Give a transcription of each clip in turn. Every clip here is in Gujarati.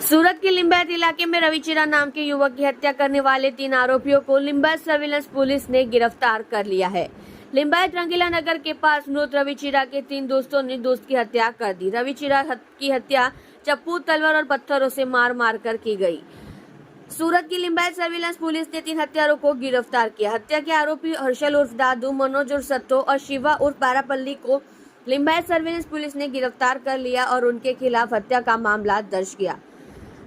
सूरत के लिंबायत इलाके में रवि चिरा नाम के युवक की हत्या करने वाले 3 आरोपियों को लिंबायत सर्विलांस पुलिस ने गिरफ्तार कर लिया है। लिंबायत रंगीला नगर के पास मृत रवि चिरा के 3 दोस्तों ने दोस्त की हत्या कर दी। रवि चिरा की हत्या चप्पू, तलवार और पत्थरों से मार कर की गई। सूरत की लिंबायत सर्विलांस पुलिस ने 3 हत्यारों को गिरफ्तार किया। हत्या के आरोपी हर्षल उर्फ दादू, मनोज उर्फ सत्तो और शिवा उर्फ बारापल्ली को लिंबायत सर्विलांस पुलिस ने गिरफ्तार कर लिया और उनके खिलाफ हत्या का मामला दर्ज किया।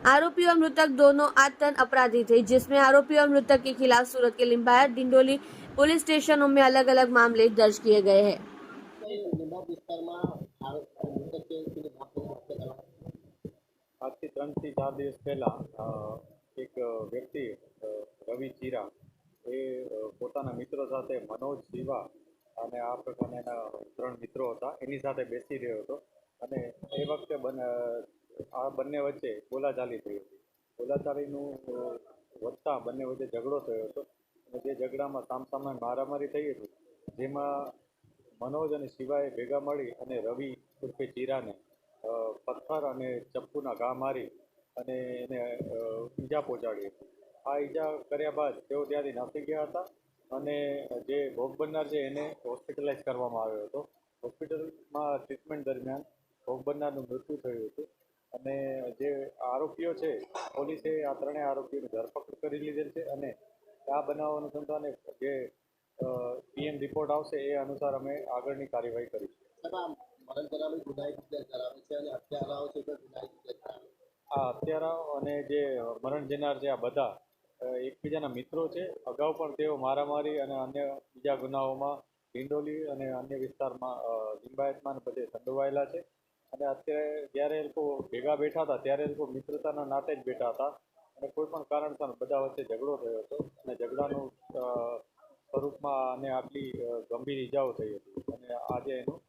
आरोपी और मृतक दोनों आतंक अपराधी थे, जिसमें आरोपी और मृतक के खिलाफ सूरत के लिंबायत, डिंडोली पुलिस स्टेशनों में अलग अलग मामले दर्ज किए गए हैं। આજથી 3 થી 4 દિવસ પહેલાં એક વ્યક્તિ રવિ ચીરા એ પોતાના મિત્રો સાથે મનોજ શિવા અને આ પ્રકારના એના 3 મિત્રો હતા એની સાથે બેસી રહ્યો હતો અને એ વખતે આ બંને વચ્ચે બોલાચાલી થઈ હતી. બોલાચાલીનું વધતા બંને વચ્ચે ઝઘડો થયો હતો અને જે ઝઘડામાં સામસામે મારામારી થઈ હતી, જેમાં મનોજ અને શિવાએ ભેગા મળી અને રવિ ઉર્ફે ચીરાને પથ્થર અને ચપ્પુના ઘા મારી અને એને ઈજા પહોંચાડી હતી. આ ઈજા કર્યા બાદ તેઓ ત્યાંથી નાસી ગયા હતા અને જે ભોગ બનનાર છે એને હોસ્પિટલાઇઝ કરવામાં આવ્યો હતો. હોસ્પિટલમાં ટ્રીટમેન્ટ દરમિયાન ભોગ બનનારનું મૃત્યુ થયું હતું અને જે આરોપીઓ છે, પોલીસે આ ત્રણેય આરોપીઓની ધરપકડ કરી લીધેલ છે અને આ બનાવ અનુસંધાને જે પીએમ રિપોર્ટ આવશે એ અનુસાર અમે આગળની કાર્યવાહી કરીશું. આ હત્યારાઓ અને જે મરણ જનાર છે આ બધા એકબીજાના મિત્રો છે. અગાઉ પણ તેઓ મારામારી અને અન્ય બીજા ગુનાઓમાં ડિંડોલી અને અન્ય વિસ્તારમાં લિંબાયતમાં બધે સંડોવાયેલા છે અને અત્યારે જ્યારે એ લોકો ભેગા બેઠા હતા ત્યારે એ લોકો મિત્રતાના નાતે જ બેઠા હતા અને કોઈ પણ કારણસર બધા વચ્ચે ઝઘડો થયો હતો અને ઝઘડાનું સ્વરૂપમાં અને આટલી ગંભીર ઈજાઓ થઈ હતી અને આજે એનું